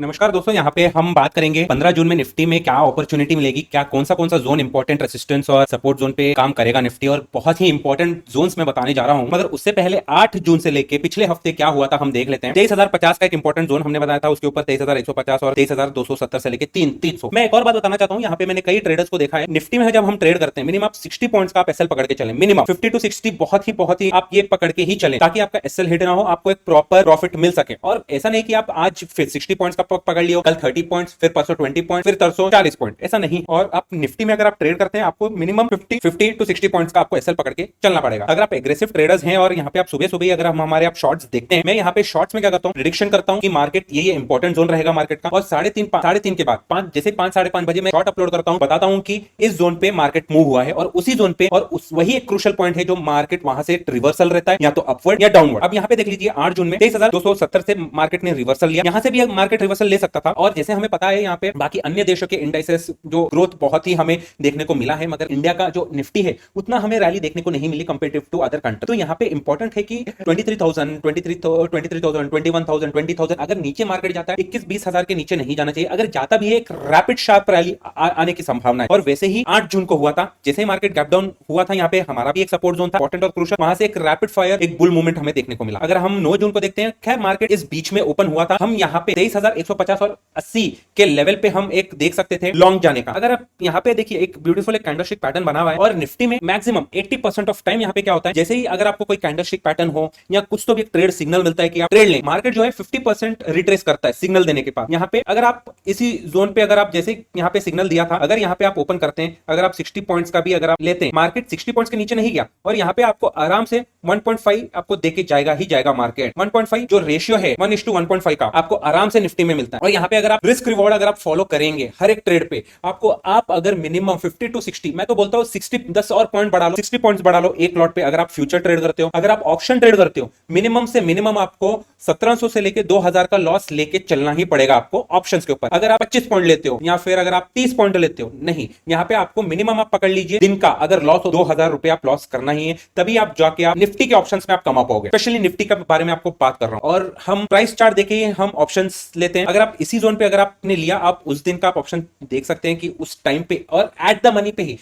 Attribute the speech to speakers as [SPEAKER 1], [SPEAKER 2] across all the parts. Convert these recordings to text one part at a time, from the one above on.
[SPEAKER 1] नमस्कार दोस्तों, यहाँ पे हम बात करेंगे 15 जून में निफ्टी में क्या अपॉर्चुनिटी मिलेगी, क्या कौन सा जोन इंपॉर्टेंट रेसिस्टेंस और सपोर्ट जोन पे काम करेगा निफ्टी, और बहुत ही इंपॉर्टेंट जोन्स मैं बताने जा रहा हूँ। मगर उससे पहले 8 जून से लेके पिछले हफ्ते क्या हुआ था हम देख लेते हैं। 23,050 का एक इंपॉर्टेंट जोन हमने बताया था, उसके ऊपर 23,150 और 23,270 से लेके 300। मैं एक और बात बताना चाहता हूँ, यहाँ पे मैंने कई ट्रेडर्स को देखा है, निफ्टी में जब हम ट्रेड करते हैं मिनिमम 60 पॉइंट्स का आप एसएल पकड़ के चले, मिनिमम 50 to 60 बहुत ही आप ये पकड़ के ही चले ताकि आपका एसएल हिट ना हो, आपको एक प्रॉपर प्रॉफिट मिल सके। और ऐसा नहीं कि आप आज फिर 60 पॉइंट्स का पकड़ लियो, कल 30 पॉइंट्स, फिर परसों 20 पॉइंट, फिर तरसों 40 पॉइंट, ऐसा नहीं। और आप निफ्टी में अगर आप ट्रेड करते हैं आपको मिनिमम 50 to 60 पॉइंट्स का आपको एसएल पकड़ के चलना पड़ेगा। अगर आप एग्रेसिव ट्रेडर्स हैं और यहाँ पे आप सुबह सुबह अगर हम हमारे आप शॉर्ट्स देखते हैं, मैं यहाँ पे शॉर्ट्स में क्या करता हूँ, प्रेडिक्शन करता हूँ कि मार्केट ये इंपॉर्टेंट जोन रहेगा मार्केट का, और 3:30 के बाद 5 जैसे 5-5:30 बजे मैं शॉर्ट अपलोड करता हूँ, बताता हूँ कि इस जोन पे मार्केट मूव हुआ है और उसी जोन पे और वही एक क्रूशियल पॉइंट है जो मार्केट वहां से रिवर्सल रहता है, या तो अपवर्ड या डाउनवर्ड। अब यहाँ पे देख लीजिए 8 जून में 23,270 से मार्केट ने रिवर्सल लिया, यहाँ से भी मार्केट रिवर्सल ले सकता था। और जैसे हमें पता है यहाँ पे बाकी अन्य देशों के इंडाइसेस जो ग्रोथ बहुत ही हमें देखने को मिला है, मगर इंडिया का जो निफ्टी है उतना हमें रैली देखने को नहीं मिली कंपेरेटिव टू अदर कंट्री। तो यहाँ पे इंपॉर्टेंट है कि 23,000, 21,000, 20,000 अगर नीचे मार्केट जाता है 21-20 हजार के नीचे नहीं जाना चाहिए। अगर जाता भी है एक रैपिड शार्प रैली आने की संभावना है, और वैसे ही 8 जून को हुआ था। जैसे ही मार्केट गैप डाउन हुआ था, यहाँ पे हमारा भी एक सपोर्ट जोन था इंपॉर्टेंट और क्रूशियल, वहां से एक रैपिड फायर एक बुल मूवमेंट हमें देखने को मिला। अगर हम 9 जून को देखते हैं, खैर मार्केट इस बीच में ओपन हुआ था, हम यहाँ पे 23,150 और 80 के लेवल पे हम एक देख सकते थे लॉन्ग जाने का। अगर आप यहाँ पे देखिए एक ब्यूटीफुल एक कैंडलस्टिक पैटर्न बना हुआ है, और निफ्टी में मैक्सिमम 80% ऑफ टाइम यहाँ पे क्या होता है, जैसे ही अगर आपको कोई कैंडलस्टिक पैटर्न हो या कुछ तो भी एक ट्रेड सिग्नल मिलता है कि आप ट्रेड लें, मार्केट जो है 50% रिट्रेस करता है सिग्नल देने के बाद। यहाँ पे अगर आप इसी जोन पे अगर आप जैसे यहाँ पे सिग्नल दिया था, अगर यहाँ पे आप ओपन करते हैं, अगर आप 60 पॉइंट्स का भी अगर आप लेते हैं, मार्केट 60 पॉइंट्स के नीचे नहीं गया और यहाँ पे आपको आराम से 1.5 आपको देके जाएगा ही जाएगा मार्केट। 1.5 जो रेशियो है 1:1.5 का आपको आराम से निफ्टी में मिलता है। और यहाँ पे अगर आप रिस्क रिवॉर्ड अगर आप फॉलो करेंगे हर एक ट्रेड पे, आपको आप अगर मिनिमम 50 to 60, मैं तो बोलता हूँ 10 और पॉइंट बढ़ा लो, 60 पॉइंट्स बढ़ा लो एक लॉट पे। अगर आप फ्यूचर ट्रेड करते हो, अगर आप ऑप्शन ट्रेड करते हो, मिनिमम से मिनिमम आपको 1700 से लेके 2000 का लॉस लेके चलना ही पड़ेगा आपको ऑप्शंस के ऊपर। अगर आप 25 पॉइंट लेते हो या फिर अगर आप 30 पॉइंट लेते हो, नहीं, यहाँ पे आपको मिनिमम आप पकड़ लीजिए दिन का अगर लॉस हो 2000 रुपए आप लॉस करना ही है, तभी आप जाके आप निफ्टी के ऑप्शंस में आप कमा पाओगे। स्पेशली निफ्टी के बारे में आपको बात कर रहा हूं। और हम प्राइस चार्ट देखे हम ऑप्शंस लेते हैं, अगर आप इसी जोन पे अगर आपने लिया, आप उस दिन का आप ऑप्शन देख सकते हैं कि उस टाइम पे और एट द मनी पे ही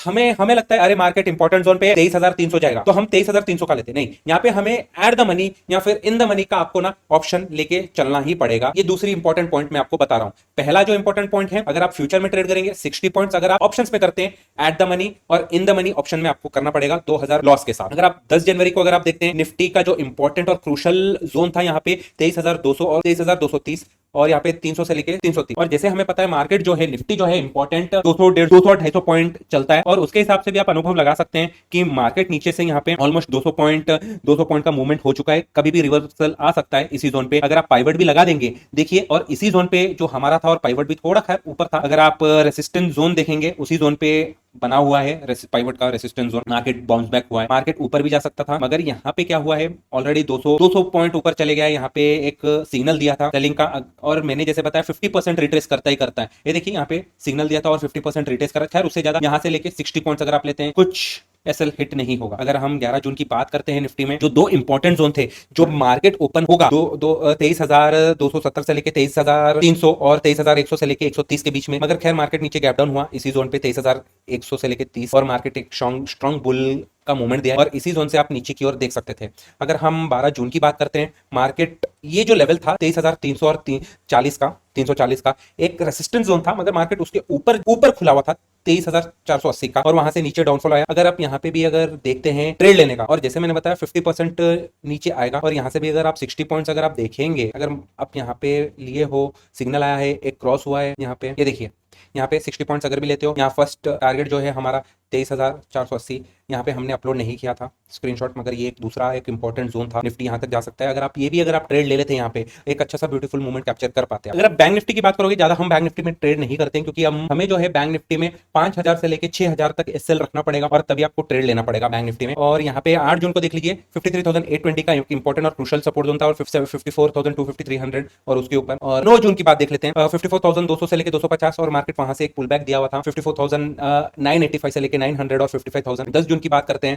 [SPEAKER 1] हमें लगता है अरे मार्केट इंपॉर्टेंट जोन पे 23,300 जाएगा तो हम 23,300 का लेते, नहीं, यहाँ पे हमें एट द मनी या फिर इन द मनी का आपको ना ऑप्शन लेके चलना ही पड़ेगा। ये दूसरी इंपॉर्टेंट पॉइंट मैं आपको बता रहा हूं। पहला जो इंपॉर्टेंट पॉइंट है, अगर आप फ्यूचर में ट्रेड करेंगे 60 पॉइंट्स अगर आप ऑप्शंस में करते हैं एट द मनी और इन द मनी ऑप्शन में आपको करना पड़ेगा 2000 लॉस के साथ। अगर आप 10 जनवरी को अगर आप देखते हैं, निफ्टी का जो इंपॉर्टेंट और क्रूशियल जोन था यहाँ पे 23,200 और 23,230 और यहाँ पे 300 से लेके 330। और जैसे हमें पता है मार्केट जो है निफ्टी जो है इंपॉर्टेंट 200, 250 पॉइंट चलता है, और उसके हिसाब से भी आप अनुभव लगा सकते हैं कि मार्केट नीचे से यहाँ पे ऑलमोस्ट 200 पॉइंट का मूवमेंट हो चुका है, कभी भी रिवर्सल आ सकता है इसी जोन पे। अगर आप पाइवट भी लगा देंगे देखिए, और इसी जोन पे जो हमारा था और पाइवट भी थोड़ा खैर ऊपर था, अगर आप रेसिस्टेंस जोन देखेंगे उसी जोन पे बना हुआ है पाइवट का resistance zone, market bounce back हुआ है, मार्केट ऊपर भी जा सकता था, मगर यहाँ पे क्या हुआ है ऑलरेडी 200 पॉइंट ऊपर चले गया है। यहाँ पे एक सिग्नल दिया था सेलिंग का, और मैंने जैसे बताया 50% रिट्रेस करता ही करता है। ये देखिए यहाँ पे सिग्नल दिया था और 50% रिट्रेस करा, खैर उससे ज्यादा यहाँ से लेके 60 पॉइंट्स अगर आप लेते हैं कुछ एसएल हिट नहीं होगा। अगर हम 11 जून की बात करते हैं, निफ्टी में जो दो इंपॉर्टेंट जोन थे, जो मार्केट ओपन होगा 23,270 से लेके 23,300 और 23,100 से लेके 130 के बीच में, मगर खैर मार्केट नीचे गैप डाउन हुआ इसी जोन पे 23,100 से लेके 30, और मार्केट एक स्ट्रॉन्ग बुल का मूवमेंट दिया और इसी जोन से आप नीचे की ओर देख सकते थे। अगर हम 12 जून की बात करते हैं, मार्केट ये जो लेवल था 23,300 और 340 का एक रेसिस्टेंस जोन था, मगर मार्केट उसके ऊपर खुला हुआ था 23,480 का, और वहां से नीचे डाउनफॉल आया। अगर आप यहाँ पे भी अगर देखते हैं ट्रेड लेने का, और जैसे मैंने बताया 50% नीचे आएगा, और यहाँ से भी अगर आप 60 पॉइंट्स अगर आप देखेंगे, अगर आप यहाँ पे लिए हो, सिग्नल आया है, एक क्रॉस हुआ है यहाँ पे, ये देखिए यहाँ पे 60 पॉइंट्स अगर भी लेते हो, यहाँ फर्स्ट टारगेट जो है हमारा 23,480, यहाँ पे हमने अपलोड नहीं किया था स्क्रीनशॉट, मगर ये एक दूसरा एक इंपॉर्टेंट जोन था, निफ्टी यहाँ तक जा सकता है। अगर आप ये भी अगर आप ट्रेड ले लेते हैं यहाँ पे, एक अच्छा सा ब्यूटीफुल मूवमेंट कैप्चर कर पाते हैं। अगर आप बैंक निफ्टी की बात करोगे, ज्यादा हम बैंक निफ्टी में ट्रेड नहीं करते हैं, क्योंकि हमें जो है बैंक निफ्टी में 5,000 से लेके 6,000 तक एसएल रखना पड़ेगा, और तभी आपको ट्रेड लेना पड़ेगा बैंक निफ्टी में। और यहाँ पे 8 जून को देख लीजिए 53,820 का इंपॉर्टेंट और क्रूशियल सपोर्ट जोन था, और 54,250-300 और उसके ऊपर। और 9 जून की बात देख लेते हैं, 54,200 से लेके 250, और मार्केट वहां से एक पुल बैक दिया हुआ था 54,985 से लेके लेके 900 और 55,000। 10 जून की बात करते हैं,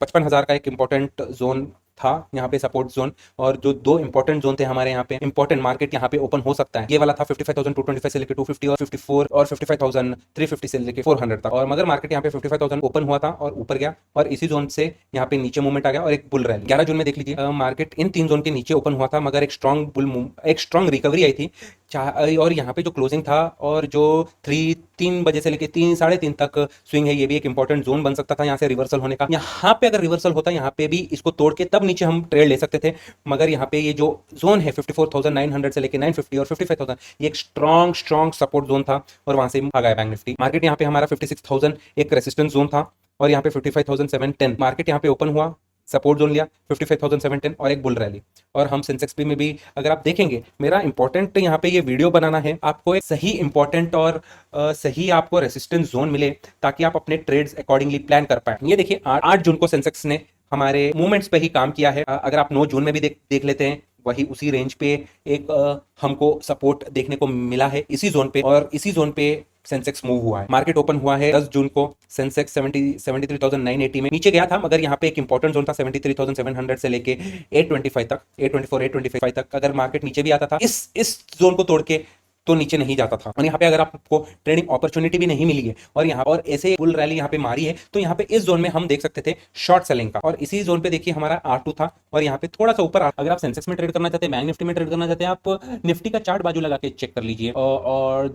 [SPEAKER 1] 55,000 का एक इंपॉर्टेंट जोन था यहाँ पे, सपोर्ट जोन। और जो दो इंपॉर्टेंट जोन थे हमारे यहाँ पे, इंपॉर्टेंट मार्केट यहाँ पे ओपन हो सकता है, ये वाला था 55,225 से लेके 250 और 54 और 55,350 से लेके 400 तक। और मगर मार्केट यहाँ पे 55,000 ओपन हुआ था और ऊपर गया, और इसी जोन से यहाँ पे नीचे मूवमेंट आ गया और एक बुल रैली। 11 जून में देख लीजिए, मार्केट इन तीन जोन के नीचे ओपन हुआ था, मगर एक स्ट्रॉन्ग रिकवरी आई थी। और यहाँ पे जो क्लोजिंग था और जो 3 बजे से लेके 3 साढ़े 3 तक स्विंग है, ये भी एक इंपॉर्टेंट जोन बन सकता था यहाँ से रिवर्सल होने का। यहाँ पे अगर रिवर्सल होता, यहाँ पे भी इसको तोड़ के तब नीचे हम ट्रेड ले सकते थे, मगर यहाँ पे ये जो जोन है 54,900 से लेके 950 और 55,000, ये एक स्ट्रॉन्ग सपोर्ट जोन था, और वहां से आ गया बैंक निफ्टी। मार्केट यहाँ पे हमारा 56,000 एक रेसिस्टेंस जोन था, और यहाँ पे 55,710 मार्केट यहाँ पे ओपन हुआ, सपोर्ट जोन लिया 55,710 और एक बुल रैली। और हम सेंसेक्स में भी अगर आप देखेंगे, मेरा इंपॉर्टेंट यहाँ पे ये वीडियो बनाना है, आपको एक सही इंपॉर्टेंट और सही आपको रेसिस्टेंस जोन मिले, ताकि आप अपने ट्रेड्स अकॉर्डिंगली प्लान कर पाए। ये देखिए 8 जून को सेंसेक्स ने हमारे मूवमेंट्स पे ही काम किया है। अगर आप 9 जून में भी देख लेते हैं, वही उसी रेंज पे एक हमको सपोर्ट देखने को मिला है इसी जोन पे, और इसी जोन पे सेंसेक्स मूव हुआ है। मार्केट ओपन हुआ है 10 जून को, सेंसेक्स 73,980 में नीचे गया था, मगर यहाँ पे एक इंपॉर्टेंट जोन था 73,700 से लेके 825 तक, 824 तक। अगर मार्केट नीचे भी आता था इस जोन को तोड़ के, तो नीचे नहीं जाता था। और यहाँ पे अगर आपको ट्रेडिंग अपॉर्चुनिटी भी नहीं मिली है, और ऐसे बुल रैली यहाँ पे मारी है, तो यहाँ पे इस जोन में हम देख सकते थे शॉर्ट सेलिंग का। और इसी जोन पे देखिए हमारा R2 था, और यहाँ पे थोड़ा सा ऊपर। अगर आप सेंसेक्स में ट्रेड करना चाहते हैं, बैंक निफ्टी में ट्रेड करना चाहते हैं, आप निफ्टी का चार्ट बाजू लगा के चेक कर लीजिए, और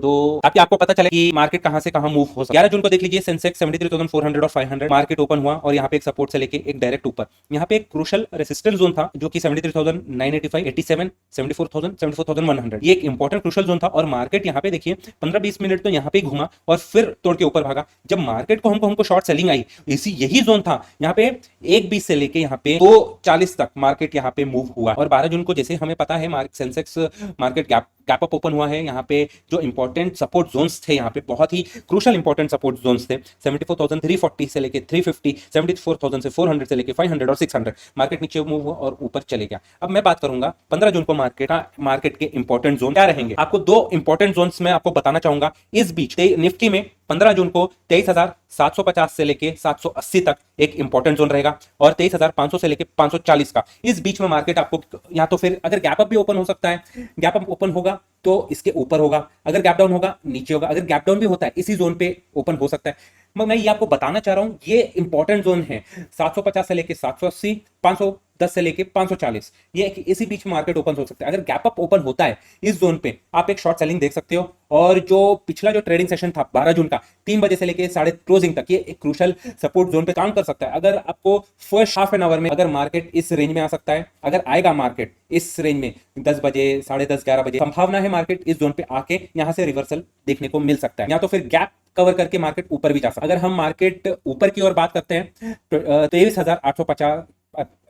[SPEAKER 1] ताकि आपको पता चले कि मार्केट कहां से कहां मूव हो सकता है। 11 जून को देख लीजिए, सेंसेक्स 73,400 और 500 मार्केट ओपन हुआ, और यहाँ पे एक सपोर्ट से लेके एक डायरेक्ट ऊपर। यहाँ पे एक क्रूशल रेसिस्टेंस जोन था, जो कि 73,985, 87, 74,000, 74,100, ये एक इंपॉर्टेंट क्रूशल जोन था। और मार्केट यहाँ पे देखिए 15-20 मिनट तो यहाँ पे घूमा, और फिर तोड़ के ऊपर भागा। जब मार्केट को हमको शॉर्ट सेलिंग आई, यही जोन था यहाँ पे 1:20 से लेके यहाँ पे 2:40 तक मार्केट यहाँ पे मूव हुआ। और 12 जून को जैसे हमें पता है, Sensex market gap up open हुआ है। यहाँ पे जो इंपॉर्टेंट सपोर्ट जोन्स थे, यहाँ पे बहुत ही क्रूशल इंपॉर्टेंट सपोर्ट जोन्स थे, 74,340 से लेके 350, 74,000 से 400 से लेके 500 और 600। मार्केट नीचे मूव हुआ और ऊपर चले गया। अब मैं बात करूंगा 15 जून को मार्केट के इंपॉर्टेंट जोन क्या रहेंगे। आपको दो इंपॉर्टेंट जोन्स में आपको बताना चाहूंगा। इस बीच निफ्टी में 15 जून को 23,750 से लेके 780 तक एक इंपॉर्टेंट जोन रहेगा, और 23,500 से लेके 540 का। इस बीच में मार्केट आपको, या तो फिर अगर गैप अप भी ओपन हो सकता है, गैप अप ओपन होगा तो इसके ऊपर होगा, अगर गैप डाउन होगा नीचे होगा, अगर गैप डाउन भी होता है इसी जोन पे ओपन हो सकता है। मैं ये आपको बताना चाह रहा हूं, ये इंपॉर्टेंट जोन है 750 से लेके 780, 510 से लेके 540, ये इसी बीच में मार्केट ओपन हो सकता है। अगर गैप अप ओपन होता है इस जोन पे, आप एक शॉर्ट सेलिंग देख सकते हो। और जो पिछला जो ट्रेडिंग सेशन था 12 जून का, 3 बजे से लेके साढ़े क्लोजिंग तक, ये एक क्रूशल सपोर्ट जोन पे काम कर सकता है। अगर आपको फर्स्ट हाफ एन आवर में अगर मार्केट इस रेंज में आ सकता है, अगर आएगा मार्केट इस रेंज में 10 बजे, साढ़े 10, 11 बजे, संभावना है मार्केट इस जोन पे आके यहां से रिवर्सल देखने को मिल सकता है, या तो फिर गैप कवर करके मार्केट ऊपर भी जा सकता है। अगर हम मार्केट ऊपर की ओर बात करते हैं, 23,850,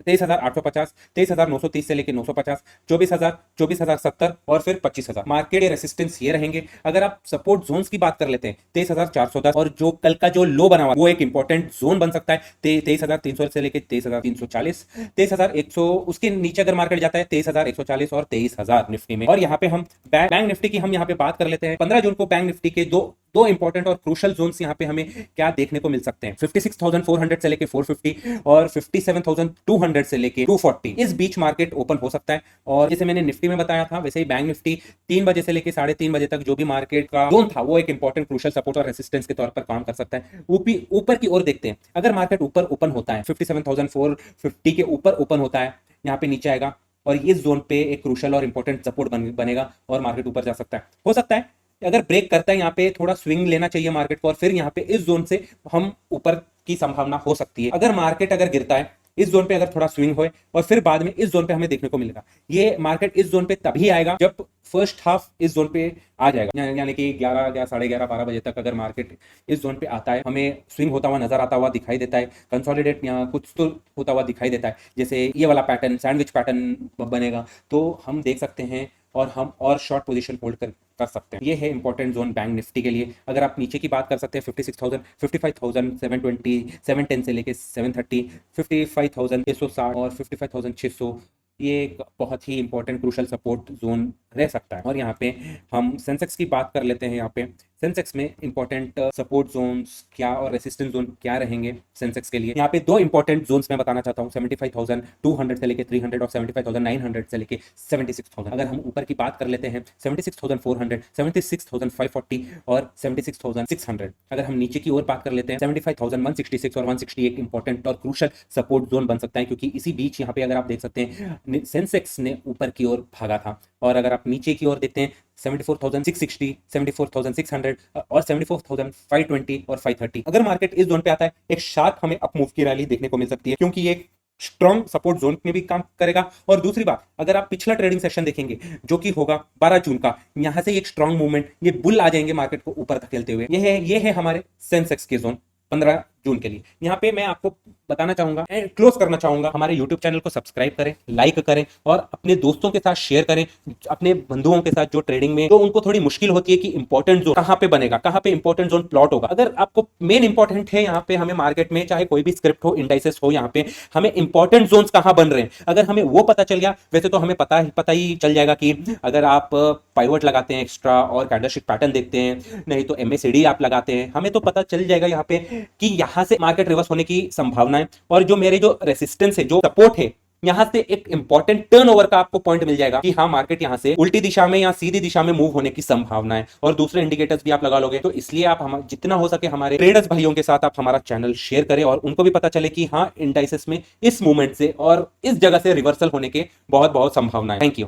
[SPEAKER 1] 23,850, 23,930 से लेके 950, 24,070 और फिर 25,000 मार्केट के रेसिस्टेंस ये रहेंगे। अगर आप सपोर्ट जोन्स की बात कर लेते हैं, 23,410, और जो कल का जो लो बना हुआ वो एक इंपॉर्टेंट जोन बन सकता है 23,300 से लेके 23,340, 23,100, उसके नीचे अगर मार्केट जाता है 23,140 और 23,000 निफ्टी में। और यहाँ पे हम बैंक निफ्टी की हम यहाँ पे बात कर लेते हैं। 15 जून को बैंक निफ्टी के दो इंपॉर्टेंट और क्रूशल जोन्स यहाँ पे हमें क्या देखने को मिल सकते हैं, 56,400 से लेके 450 और 57,200 से लेके 240, इस बीच मार्केट ओपन हो सकता है। और जैसे मैंने निफ्टी में बताया था, वैसे ही बैंक निफ्टी 3 बजे से लेके 3:30 बजे तक जो भी मार्केट का जोन था, वो एक इंपॉर्टेंट क्रूशल सपोर्ट और रेसिस्टेंस के तौर पर काम कर सकता है। ऊपर की ओर देखते हैं, अगर मार्केट ऊपर ओपन होता है 57,450 के ऊपर ओपन होता है, यहाँ पे नीचे आएगा और इस जोन पे एक क्रूशल और इंपॉर्टेंट सपोर्ट बनेगा और मार्केट ऊपर जा सकता है। हो सकता है अगर ब्रेक करता है यहाँ पे थोड़ा स्विंग लेना चाहिए मार्केट को, और फिर यहाँ पे इस जोन से हम ऊपर की संभावना हो सकती है। अगर मार्केट अगर गिरता है इस जोन पे, अगर थोड़ा स्विंग होए और फिर बाद में इस जोन पे हमें देखने को मिलेगा। ये मार्केट इस जोन पे तभी आएगा जब फर्स्ट हाफ इस जोन पे आ जाएगा, यानी कि 11 या साढ़े 11, 12 बजे तक अगर मार्केट इस जोन पे आता है, हमें स्विंग होता हुआ नजर आता हुआ दिखाई देता है, कंसोलिडेट यहाँ कुछ तो होता हुआ दिखाई देता है, जैसे ये वाला पैटर्न सैंडविच पैटर्न बनेगा, तो हम देख सकते हैं और हम और शॉर्ट पोजीशन होल्ड कर सकते हैं। ये है इंपॉर्टेंट जोन बैंक निफ्टी के लिए। अगर आप नीचे की बात कर सकते हैं 56,000, 55,720, 710 से लेके 730, 55,660 और 55,600, ये एक बहुत ही इंपॉर्टेंट क्रूशल सपोर्ट जोन रह सकता है। और यहाँ पे हम सेंसेक्स की बात कर लेते हैं। यहाँ पे सेंसेक्स में इंपॉर्टेंट सपोर्ट जोन्स क्या और रेसिस्टेंस जोन क्या रहेंगे सेंसेक्स के लिए। यहाँ पे दो इंपॉर्टेंट जोन्स मैं बताना चाहता हूँ, 75,200 से लेके 300 और 75,900 से लेके 76,000। अगर हम ऊपर की बात कर लेते हैं 76,400, 76,540 और 76,600। अगर हम नीचे की ओर बात कर लेते हैं 75,166 और 168 इंपॉर्टेंट और क्रूशल सपोर्ट जोन बन सकता है, क्योंकि इसी बीच यहाँ पे अगर आप देख सकते हैं सेंसेक्स ने ऊपर की ओर भागा था। और अगर आप नीचे की ओर देखते हैं 74,660, 74,600 और 74,520 और 530। अगर मार्केट इस जोन पे आता है, एक शार्प हमें अप मूव की रैली देखने को मिल सकती है, क्योंकि ये स्ट्रॉन्ग सपोर्ट जोन में भी काम करेगा। और दूसरी बात, अगर आप पिछला ट्रेडिंग सेशन देखेंगे जो कि होगा 12 जून का, यहां से एक स्ट्रॉन्ग मूवमेंट, ये बुल आ जाएंगे मार्केट को ऊपर धकेलते हुए। ये है हमारे सेंसेक्स के जोन 15 जून के लिए। यहाँ पे मैं आपको बताना चाहूंगा एंड क्लोज करना चाहूंगा, हमारे YouTube चैनल को सब्सक्राइब करें, लाइक करें और अपने दोस्तों के साथ शेयर करें, अपने बंधुओं के साथ जो ट्रेडिंग में तो उनको थोड़ी मुश्किल होती है कि इंपॉर्टेंट जोन कहां पे बनेगा, कहां पे इंपॉर्टेंट जोन प्लॉट होगा। अगर आपको मेन इंपॉर्टेंट है यहाँ पे हमें मार्केट में, चाहे कोई भी स्क्रिप्ट हो, इंडाइसेस हो, यहाँ पे हमें इंपॉर्टेंट जोन्स कहां बन रहे हैं, अगर हमें वो पता चल गया, वैसे तो हमें पता ही चल जाएगा कि अगर आप पाइवट लगाते हैं एक्स्ट्रा और कैंडलस्टिक पैटर्न देखते हैं, नहीं तो MACD आप लगाते हैं, हमें तो पता चल जाएगा यहाँ पे कि यहाँ से मार्केट रिवर्स होने की संभावना है। और जो मेरे जो रेसिस्टेंस है, जो सपोर्ट है, यहां से एक इंपॉर्टेंट टर्नओवर का आपको पॉइंट मिल जाएगा कि हाँ मार्केट यहां से उल्टी दिशा में या सीधी दिशा में मूव होने की संभावना है। और दूसरे इंडिकेटर्स भी आप लगा लोगे। तो इसलिए आप हम जितना हो सके हमारे ट्रेडर्स भाइयों के साथ आप हमारा चैनल शेयर करें और उनको भी पता चले कि हाँ इंडाइसेस में इस मूवमेंट से और इस जगह से रिवर्सल होने के बहुत बहुत संभावना है। Thank you.